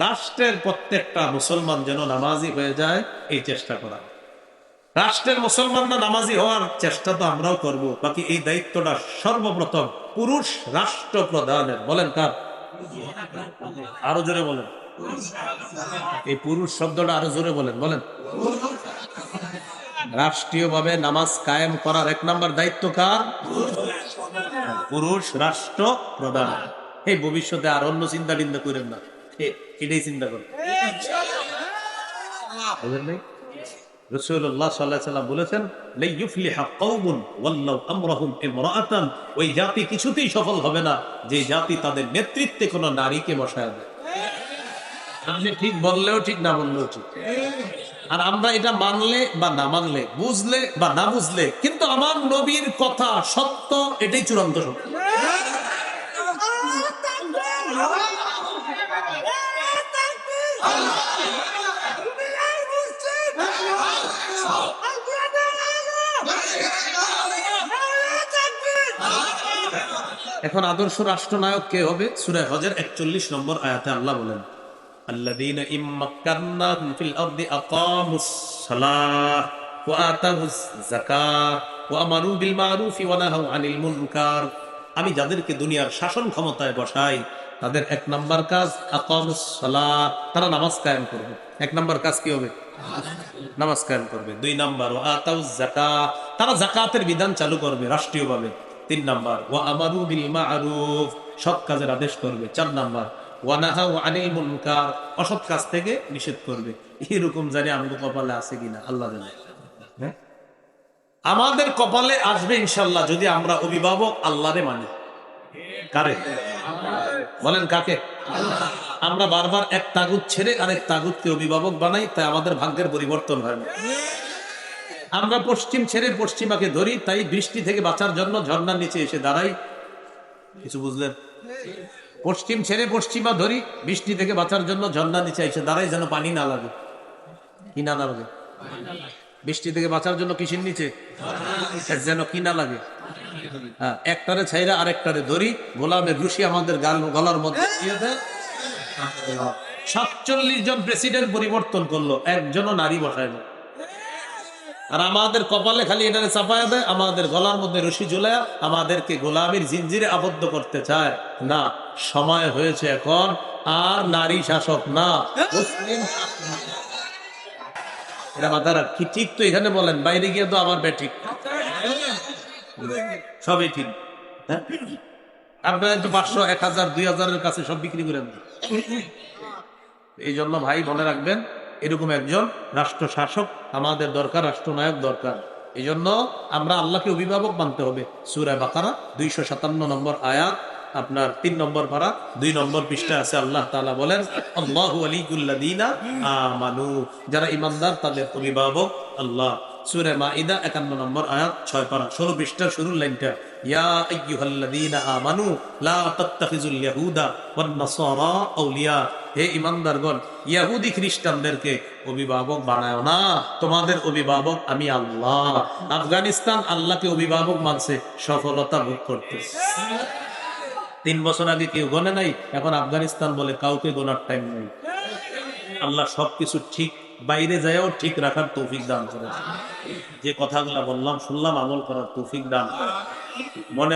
রাষ্ট্রের প্রত্যেকটা মুসলমান যেন নামাজি হয়ে যায় এই চেষ্টা করা। রাষ্ট্রের মুসলমানরা নামাজি হওয়ার চেষ্টা তো আমরাও করব, বাকি এই দায়িত্বটা সর্বপ্রথম পুরুষ রাষ্ট্রপ্রধানের। বলেন কার? আরো জোরে বলেন, এই পুরুষ শব্দটা আরো জোরে বলেন। বলেন, রাষ্ট্রীয়ভাবে নামাজ কায়েম করার 1 নম্বর দায়িত্ব কার? পুরুষ রাষ্ট্র প্রধান। এই ভবিষ্যতে আর অন্য চিন্তা টিন্তা করেন না, এটাই চিন্তা করেন। রাসূলুল্লাহ সাল্লাল্লাহু আলাইহি ওয়াসাল্লাম বলেছেন, লা ইউফলিহা কওমুন ওয়াল্লাউ আমরাহুম ইমরাআতান, ওই জাতি কিছুতেই সফল হবে না যে জাতি তাদের নেতৃত্বে কোন নারীকে বসায় দেয়। আপনি ঠিক বললেও ঠিক, না বললেও ঠিক। আর আমরা এটা মানলে বা না মানলে, বুঝলে বা না বুঝলে, কিন্তু আমার নবীর কথা সত্য, এটাই চূড়ান্ত সত্য। এখন আদর্শ রাষ্ট্রনায়ক কে হবে? সূরা হজের 41 নম্বর আয়াতে আল্লাহ বলেন, আল্লাযীনা ইম্মাক্কান্নাহুম ফিল আরদি আকামুস সালাহ ওয়া আতাউজ যাকাত ওয়া আমারু বিল মারুফি ওয়া নাহাউ আনিল মুনকার। আমি যাদেরকে দুনিয়ার শাসন ক্ষমতায় বসাই, তাদের 1 নম্বর কাজ আকামুস সালাহ, তারা নামাজ কায়েম করবে। 1 নম্বর কাজ কি হবে? নামাজ কায়েম করবে। 2 নম্বর ওয়া আতাউজ যাকাত, তারা যাকাতের বিধান চালু করবে রাষ্ট্রীয়ভাবে। 3 নম্বর ওয়া আমারু বিল মারুফ, সৎ কাজের আদেশ করবে। 4 নম্বর ওয়া নাহাউ আনিল মুনকার, অসৎ কাজ থেকে নিষেধ করবে। এরকম জানি আমাদের কপালে আছে কিনা আল্লাহ জানে। আমাদের কপালে আসবে ইনশাআল্লাহ, যদি আমরা অভিভাবক আল্লাহরে মানি। কারে? বলেন কাকে? আমরা বারবার এক তাগুত ছেড়ে আরেক তাগুতকে অভিভাবক বানাই, তাই আমাদের ভাগ্যের পরিবর্তন হয় না। আমরা পশ্চিম ছেড়ে পশ্চিমাকে ধরি, তাই বৃষ্টি থেকে বাঁচার জন্য ঝর্ণার নিচে এসে দাঁড়াই। কিছু বুঝলেন? পশ্চিম ছেড়ে পশ্চিমা ধরি, বৃষ্টি থেকে বাঁচার জন্য ঝর্ণার নিচে এসে দাঁড়াই, যেন পানি না লাগে। কি না লাগে? বৃষ্টি থেকে বাঁচার জন্য কিসের নিচে? যেন কি না লাগে। একটারে ছাইরা আরেকটারে ধরি, গোলামের রুশি আমাদের গলার মধ্যে দিয়ে দেয়। 47 জন প্রেসিডেন্ট পরিবর্তন করলো, একজনও নারী বসায় না। আর আমাদের কপালে খালি এটারে চাপায়া দেয়, আমাদের গলার মধ্যে রশি ঝুলায় আমাদেরকে গোলামের জিনজিরে আবদ্ধ করতে চায়। না, সময় হয়েছে এখন আর নারী শাসক না, মুসলিম শাসক। এটা মাথা রাখ। কি ঠিক তো এখানে বলেন, বাইরে গিয়ে তো আমার ব্যাঠিক। সবই ঠিক। আপনারা একটু 500, 1000, 2000 কাছে সব বিক্রি করে দেন। এই জন্য ভাই মনে রাখবেন, এরকম একজন রাষ্ট্র শাসক আমাদের দরকার, রাষ্ট্রনায়ক দরকার। এই জন্য আমরা আল্লাহকে অভিভাবক মানতে হবে। সূরা বাকারা 257 নম্বর আয়াত, আপনার 3 নম্বর পারা 2 নম্বর পৃষ্ঠা আছে। আল্লাহ তাআলা বলেন, আল্লাহু ওয়ালিয়ুল্লাযীনা আমানু, যারা ঈমানদার তাদের অভিভাবক আল্লাহ। সূরা মাইদা 51 নম্বর আয়াত, 6 পারা 16 পৃষ্ঠার শুরুর লাইনটা, ইয়া আইয়ুহাল্লাযীনা আমানু লা তাত্তাখিযুল ইয়াহুদা ওয়ান নাসারা আউলিয়া, হে ঈমানদারগণ, ইহুদি খ্রিস্টানদেরকে অভিভাবক বানায় না, তোমাদের অভিভাবক আমি আল্লাহ। আফগানিস্তান আল্লাহকে অভিভাবক মানছে, সফলতা ভোগ করতেছে। 3 বছর আগে কেউ গনে নাই, এখন আফগানিস্তান বলে কাউকে গোনার টাইম নেই। আল্লাহ সবকিছু ঠিক বাইরে যায়ও ঠিক রাখার তৌফিক দান করেন। যে কথাগুলো বললাম শুনলাম, আমল করার তৌফিক দান করেন। মনে